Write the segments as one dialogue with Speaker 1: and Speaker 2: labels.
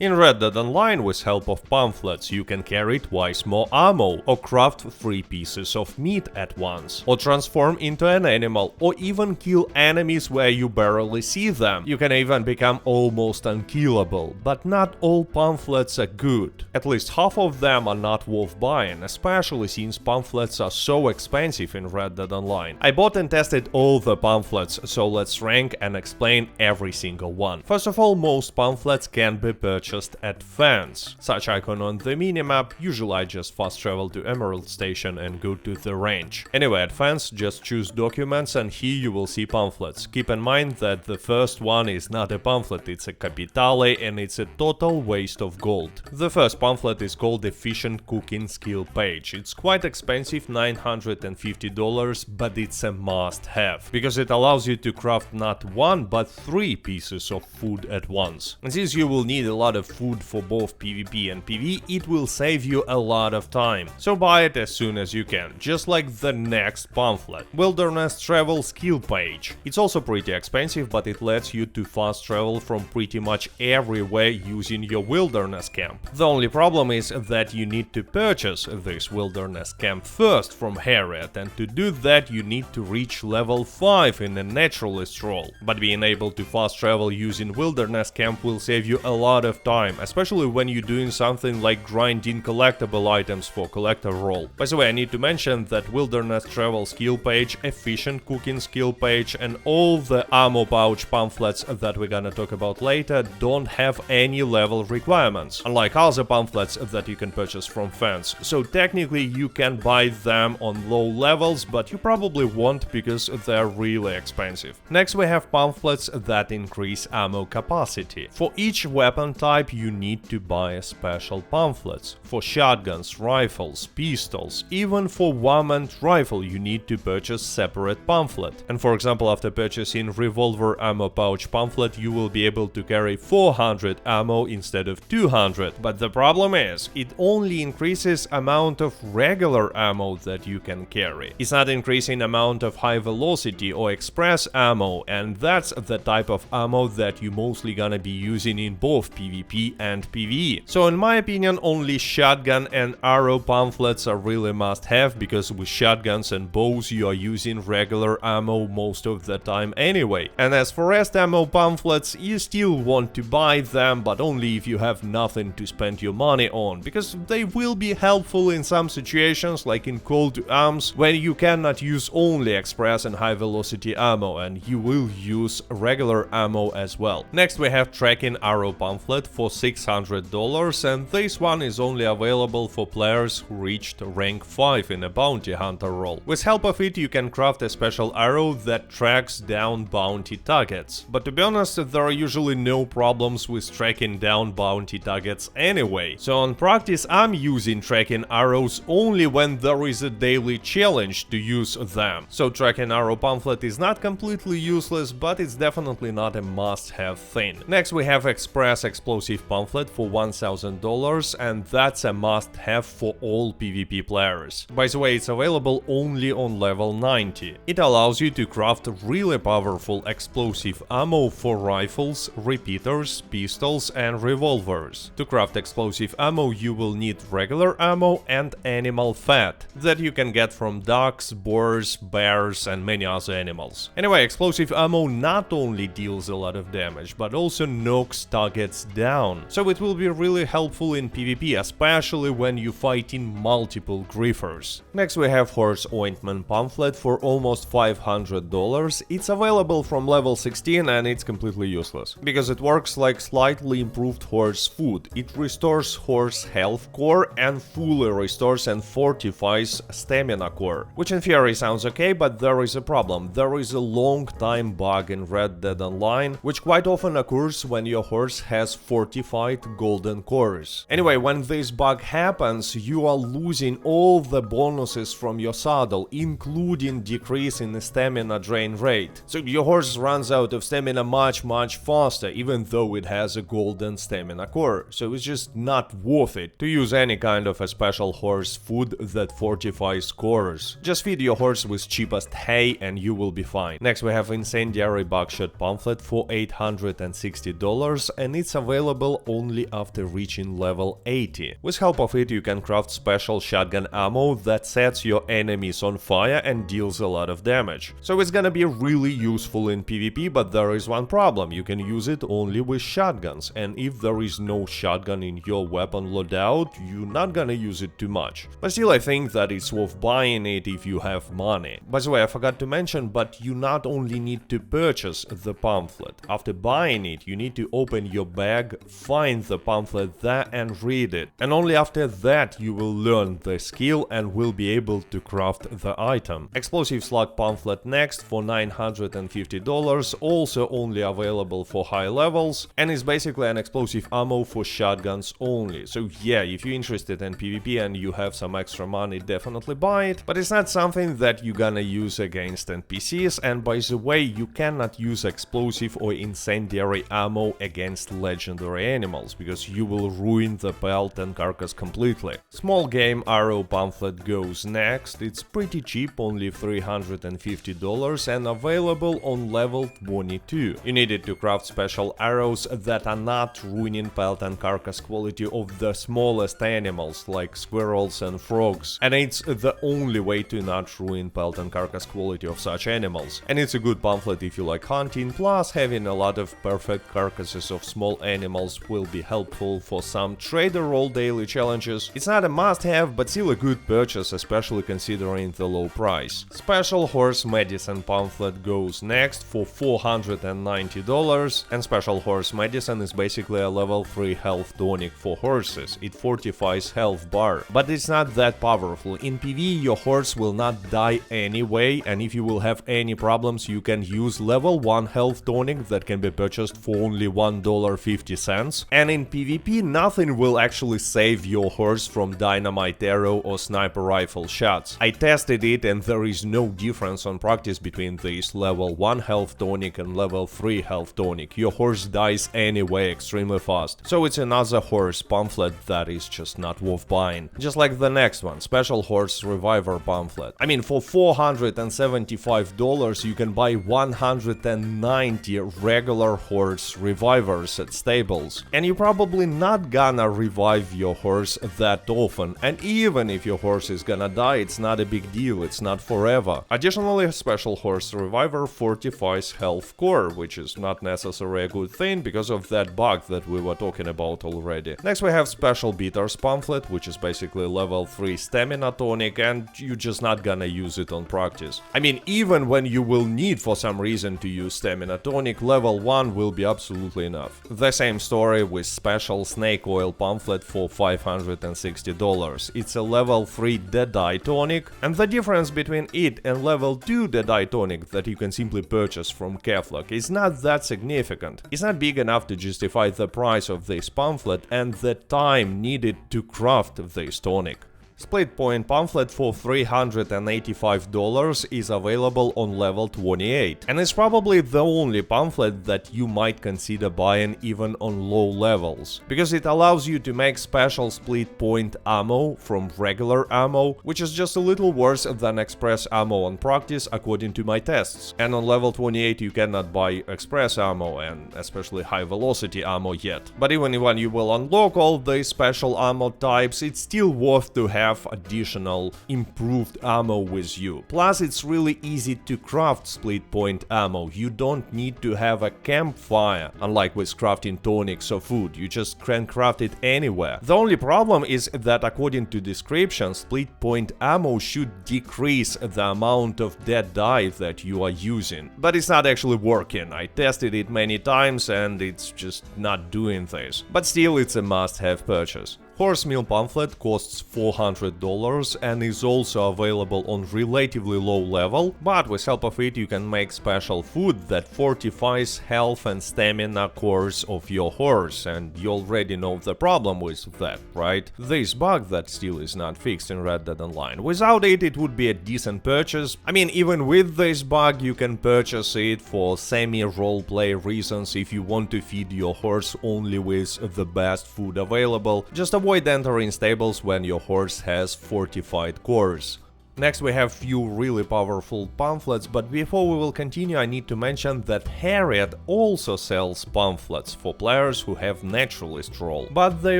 Speaker 1: In Red Dead Online, with help of pamphlets, you can carry twice more ammo, or craft 3 pieces of meat at once, or transform into an animal, or even kill enemies where you barely see them. You can even become almost unkillable, but not all pamphlets are good. At least half of them are not worth buying, especially since pamphlets are so expensive in Red Dead Online. I bought and tested all the pamphlets, so let's rank and explain every single one. First of all, most pamphlets can be purchased at fans. Such icon on the minimap, usually I just fast travel to Emerald Station and go to the range. Anyway, at fans, just choose documents and here you will see pamphlets. Keep in mind that the first one is not a pamphlet, it's a capitale and it's a total waste of gold. The first pamphlet is called Efficient Cooking Skill Page. It's quite expensive, $950, but it's a must-have, because it allows you to craft not 1 but 3 pieces of food at once. And since you will need a lot of food for both PvP and PvE, it will save you a lot of time. So buy it as soon as you can, just like the next pamphlet, Wilderness Travel Skill Page. It's also pretty expensive, but it lets you to fast travel from pretty much everywhere using your wilderness camp. The only problem is that you need to purchase this wilderness camp first from Harriet, and to do that you need to reach level 5 in the Naturalist role. But being able to fast travel using wilderness camp will save you a lot of time, especially when you're doing something like grinding collectible items for collector role. By the way, I need to mention that Wilderness Travel Skill Page, Efficient Cooking Skill Page and all the ammo pouch pamphlets that we're gonna talk about later don't have any level requirements, unlike other pamphlets that you can purchase from fans. So technically you can buy them on low levels, but you probably won't because they're really expensive. Next we have pamphlets that increase ammo capacity. For each weapon type you need to buy a special pamphlets. For shotguns, rifles, pistols, even for one-man rifle you need to purchase separate pamphlet. And for example, after purchasing revolver ammo pouch pamphlet you will be able to carry 400 ammo instead of 200. But the problem is, it only increases amount of regular ammo that you can carry. It's not increasing amount of high velocity or express ammo, and that's the type of ammo that you mostly gonna be using in both PvP and PvE. So in my opinion, only shotgun and arrow pamphlets are really must-have, because with shotguns and bows you are using regular ammo most of the time anyway. And as for rest ammo pamphlets, you still want to buy them, but only if you have nothing to spend your money on, because they will be helpful in some situations, like in Call to Arms, when you cannot use only express and high velocity ammo, and you will use regular ammo as well. Next we have Tracking Arrow pamphlet for $600, and this one is only available for players who reached rank 5 in a bounty hunter role. With help of it you can craft a special arrow that tracks down bounty targets. But to be honest, there are usually no problems with tracking down bounty targets anyway. So on practice I'm using tracking arrows only when there is a daily challenge to use them. So Tracking Arrow pamphlet is not completely useless, but it's definitely not a must-have thing. Next we have Express Explosive pamphlet for $1000, and that's a must-have for all PvP players. By the way, it's available only on level 90. It allows you to craft really powerful explosive ammo for rifles, repeaters, pistols and revolvers. To craft explosive ammo you will need regular ammo and animal fat that you can get from ducks, boars, bears and many other animals. Anyway, explosive ammo not only deals a lot of damage, but also knocks targets down, so it will be really helpful in PvP, especially when you're fighting multiple griefers. Next we have Horse Ointment pamphlet for almost $500. It's available from level 16 and it's completely useless, because it works like slightly improved horse food. It restores horse health core and fully restores and fortifies stamina core, which in theory sounds okay, but there is a problem. There is a long time bug in Red Dead Online, which quite often occurs when your horse has fortified golden cores. Anyway, when this bug happens, you are losing all the bonuses from your saddle, including decrease in the stamina drain rate. So your horse runs out of stamina much faster, even though it has a golden stamina core. So it's just not worth it to use any kind of a special horse food that fortifies cores. Just feed your horse with cheapest hay and you will be fine. Next we have Incendiary Buckshot pamphlet for $860, and it's available available only after reaching level 80. With help of it you can craft special shotgun ammo that sets your enemies on fire and deals a lot of damage. So it's gonna be really useful in PvP, but there is one problem: you can use it only with shotguns, and if there is no shotgun in your weapon loadout, you're not gonna use it too much. But still, I think that it's worth buying it if you have money. By the way, I forgot to mention, but you not only need to purchase the pamphlet. After buying it, you need to open your bag, find the pamphlet there and read it. And only after that you will learn the skill and will be able to craft the item. Explosive slug pamphlet next for $950, also only available for high levels, and is basically an explosive ammo for shotguns only. So yeah, if you're interested in PvP and you have some extra money, definitely buy it, but it's not something that you're gonna use against NPCs. And by the way, you cannot use explosive or incendiary ammo against legendary animals, because you will ruin the pelt and carcass completely. Small game arrow pamphlet goes next. It's pretty cheap, only $350, and available on level 22. You need it to craft special arrows that are not ruining pelt and carcass quality of the smallest animals like squirrels and frogs, and it's the only way to not ruin pelt and carcass quality of such animals. And it's a good pamphlet if you like hunting, plus having a lot of perfect carcasses of small animals will be helpful for some trader role daily challenges. It's not a must-have, but still a good purchase, especially considering the low price. Special horse medicine pamphlet goes next for $490, and special horse medicine is basically a level 3 health tonic for horses. It fortifies health bar, but it's not that powerful. In PvE your horse will not die anyway, and if you will have any problems you can use level 1 health tonic that can be purchased for only $1.50, and in PvP nothing will actually save your horse from dynamite arrow or sniper rifle shots. I tested it and there is no difference on practice between these level 1 health tonic and level 3 health tonic. Your horse dies anyway extremely fast, so it's another horse pamphlet that is just not worth buying. Just like the next one, special horse reviver pamphlet. I mean, for $475 you can buy 190 regular horse revivers at stables, and you're probably not gonna revive your horse that often, and even if your horse is gonna die, it's not a big deal, it's not forever. Additionally, a special horse reviver fortifies health core, which is not necessarily a good thing because of that bug that we were talking about already. Next we have special bitters pamphlet, which is basically level 3 stamina tonic, and you're just not gonna use it on practice. I mean, even when you will need for some reason to use stamina tonic, level 1 will be absolutely enough. The same story with special snake oil pamphlet for $560. It's a level 3 Deadeye tonic, and the difference between it and level 2 Deadeye tonic that you can simply purchase from Keflock is not that significant. It's not big enough to justify the price of this pamphlet and the time needed to craft this tonic. Split point pamphlet for $385 is available on level 28, and it's probably the only pamphlet that you might consider buying even on low levels, because it allows you to make special split point ammo from regular ammo, which is just a little worse than express ammo on practice according to my tests. And on level 28 you cannot buy express ammo and especially high velocity ammo yet. But even when you will unlock all these special ammo types, it's still worth to have additional improved ammo with you. Plus it's really easy to craft split point ammo. You don't need to have a campfire, unlike with crafting tonics or food, you just can craft it anywhere. The only problem is that according to description, split point ammo should decrease the amount of dead die that you are using, but it's not actually working. I tested it many times and it's just not doing this, but still it's a must-have purchase. Horsemeal pamphlet costs $400 and is also available on relatively low level, but with help of it you can make special food that fortifies health and stamina cores of your horse, and you already know the problem with that, right? This bug that still is not fixed in Red Dead Online. Without it, it would be a decent purchase. I mean, even with this bug you can purchase it for semi-roleplay reasons if you want to feed your horse only with the best food available. Just avoid entering stables when your horse has fortified cores. Next we have few really powerful pamphlets, but before we will continue I need to mention that Harriet also sells pamphlets for players who have Naturalist role, but they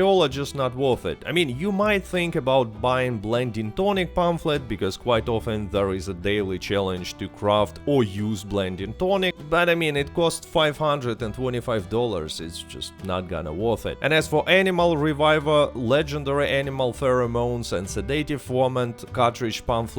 Speaker 1: all are just not worth it. I mean, you might think about buying Blending Tonic pamphlet because quite often there is a daily challenge to craft or use Blending Tonic, but I mean it costs $525, it's just not gonna worth it. And as for Animal Reviver, Legendary Animal Pheromones and Sedative Ferment cartridge pamphlets,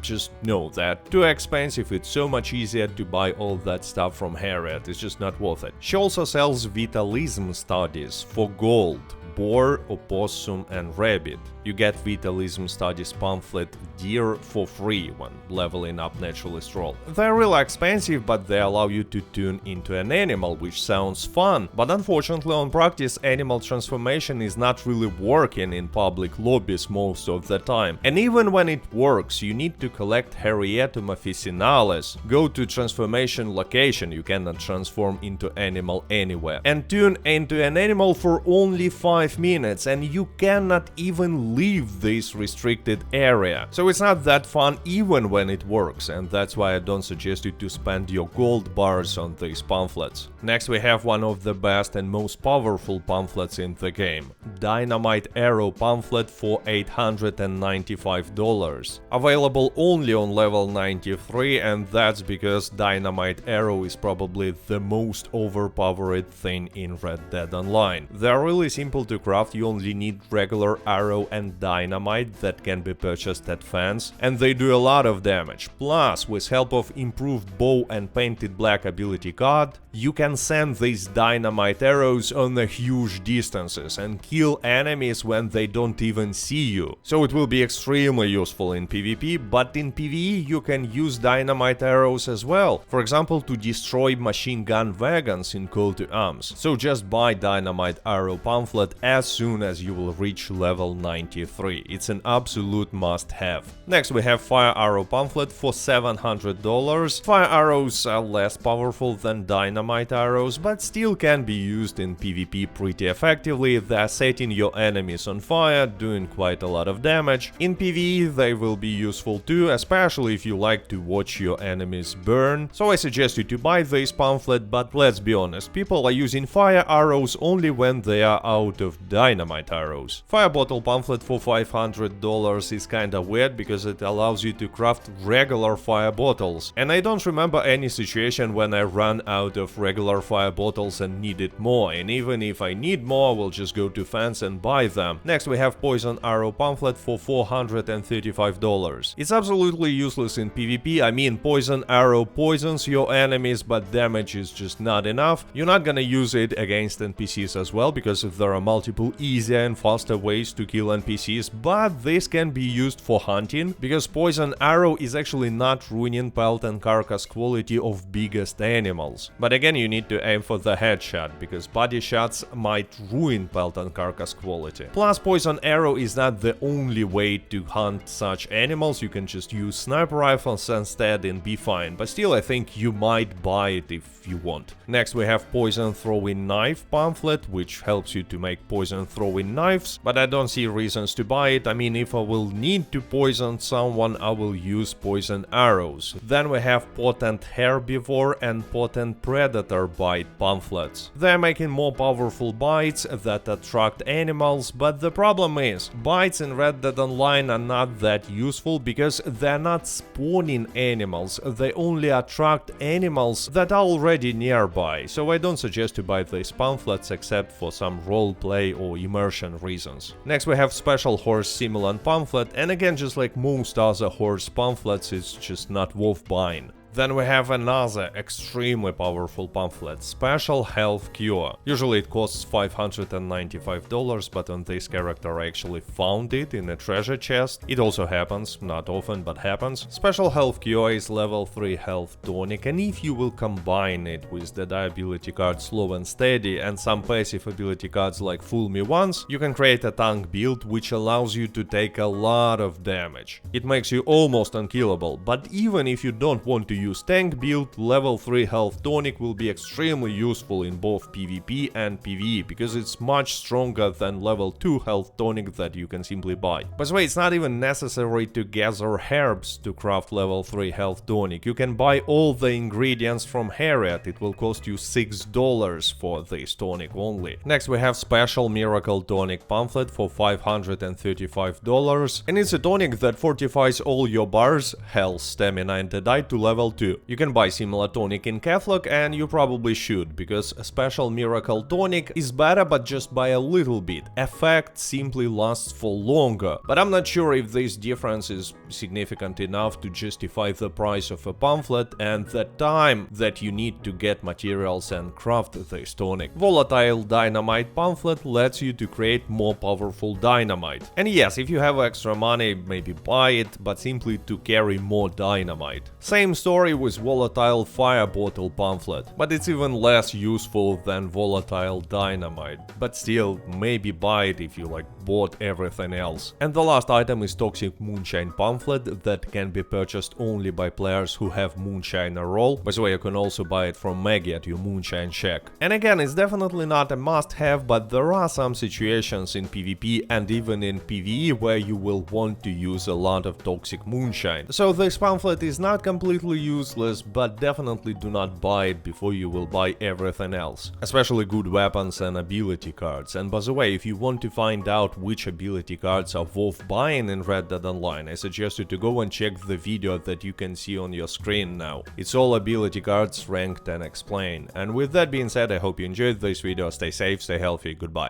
Speaker 1: just know that too expensive, it's so much easier to buy all that stuff from Harriet, it's just not worth it. She also sells Vitalism Studies for gold. Boar, opossum and rabbit. You get Vitalism Studies pamphlet Deer for free when leveling up Naturalist role. They're really expensive, but they allow you to tune into an animal, which sounds fun, but unfortunately on practice animal transformation is not really working in public lobbies most of the time. And even when it works, you need to collect Harrietum officinalis, go to transformation location, you cannot transform into animal anywhere, and tune into an animal for only 5 minutes, and you cannot even leave this restricted area. So it's not that fun even when it works, and that's why I don't suggest you to spend your gold bars on these pamphlets. Next we have one of the best and most powerful pamphlets in the game. Dynamite Arrow pamphlet for $895. Available only on level 93, and that's because Dynamite Arrow is probably the most overpowered thing in Red Dead Online. They're really simple to craft, you only need regular arrow and dynamite that can be purchased at fans, and they do a lot of damage. Plus, with help of improved bow and painted black ability card, you can send these dynamite arrows on the huge distances and kill enemies when they don't even see you. So it will be extremely useful in PvP, but in PvE you can use dynamite arrows as well, for example to destroy machine gun wagons in Call to Arms. So just buy Dynamite Arrow pamphlet as soon as you will reach level 93. It's an absolute must-have. Next we have Fire Arrow pamphlet for $700. Fire arrows are less powerful than dynamite arrows, but still can be used in PvP pretty effectively. They're setting your enemies on fire, doing quite a lot of damage. In PvE they will be useful too, especially if you like to watch your enemies burn. So I suggest you to buy this pamphlet, but let's be honest, people are using fire arrows only when they are out of dynamite arrows. Fire Bottle pamphlet for $500 is kinda weird because it allows you to craft regular fire bottles, and I don't remember any situation when I ran out of regular fire bottles and needed more, and even if I need more, I will just go to fans and buy them. Next we have Poison Arrow pamphlet for $435. It's absolutely useless in PvP, I mean Poison Arrow poisons your enemies, but damage is just not enough. You're not gonna use it against NPCs as well, because there are multiple easier and faster ways to kill NPCs, but this can be used for hunting, because Poison Arrow is actually not ruining pelt and carcass quality of biggest animals. But again, you need to aim for the headshot, because body shots might ruin pelt and carcass quality. Plus, Poison Arrow is not the only way to hunt such animals, you can just use sniper rifles instead and be fine, but still I think you might buy it if you want. Next we have Poison Throwing Knife pamphlet, which helps you to make poison throwing knives, but I don't see reasons to buy it. I mean, if I will need to poison someone, I will use poison arrows. Then we have Potent Herbivore and Potent Predator bite pamphlets. They're making more powerful bites that attract animals, but the problem is, bites in Red Dead Online are not that useful because they're not spawning animals, they only attract animals that are already nearby, so I don't suggest to buy these pamphlets except for some roleplay or immersion reasons. Next we have Special Horse Simulant pamphlet, and again, just like most other horse pamphlets, it's just not worth buying. Then we have another extremely powerful pamphlet, Special Health Cure. Usually it costs $595, but on this character I actually found it in a treasure chest. It also happens, not often, but happens. Special Health Cure is level 3 health tonic, and if you will combine it with the ability card Slow and Steady and some passive ability cards like Fool Me Once, you can create a tank build which allows you to take a lot of damage. It makes you almost unkillable, but even if you don't want to use use tank build, level 3 health tonic will be extremely useful in both PvP and PvE, because it's much stronger than level 2 health tonic that you can simply buy. By the way, it's not even necessary to gather herbs to craft level 3 health tonic. You can buy all the ingredients from Harriet. It will cost you $6 for this tonic only. Next we have special miracle tonic pamphlet for $535, and it's a tonic that fortifies all your bars, health, stamina and die to level 2. You can buy similar tonic in Catholic, and you probably should, because a special miracle tonic is better but just by a little bit. Effect simply lasts for longer, but I'm not sure if this difference is significant enough to justify the price of a pamphlet and the time that you need to get materials and craft this tonic. Volatile dynamite pamphlet lets you to create more powerful dynamite. And yes, if you have extra money, maybe buy it, but simply to carry more dynamite. Same story with volatile fire bottle pamphlet, but it's even less useful than volatile dynamite. But still, maybe buy it if you bought everything else. And the last item is toxic moonshine pamphlet that can be purchased only by players who have moonshiner role. By the way, you can also buy it from Maggie at your moonshine shack. And again, it's definitely not a must-have, but there are some situations in PvP and even in PvE where you will want to use a lot of toxic moonshine. So this pamphlet is not completely useless, but definitely do not buy it before you will buy everything else. Especially good weapons and ability cards. And by the way, if you want to find out which ability cards are worth buying in Red Dead Online, I suggest you to go and check the video that you can see on your screen now. It's all ability cards ranked and explained. And with that being said, I hope you enjoyed this video. Stay safe, stay healthy, goodbye.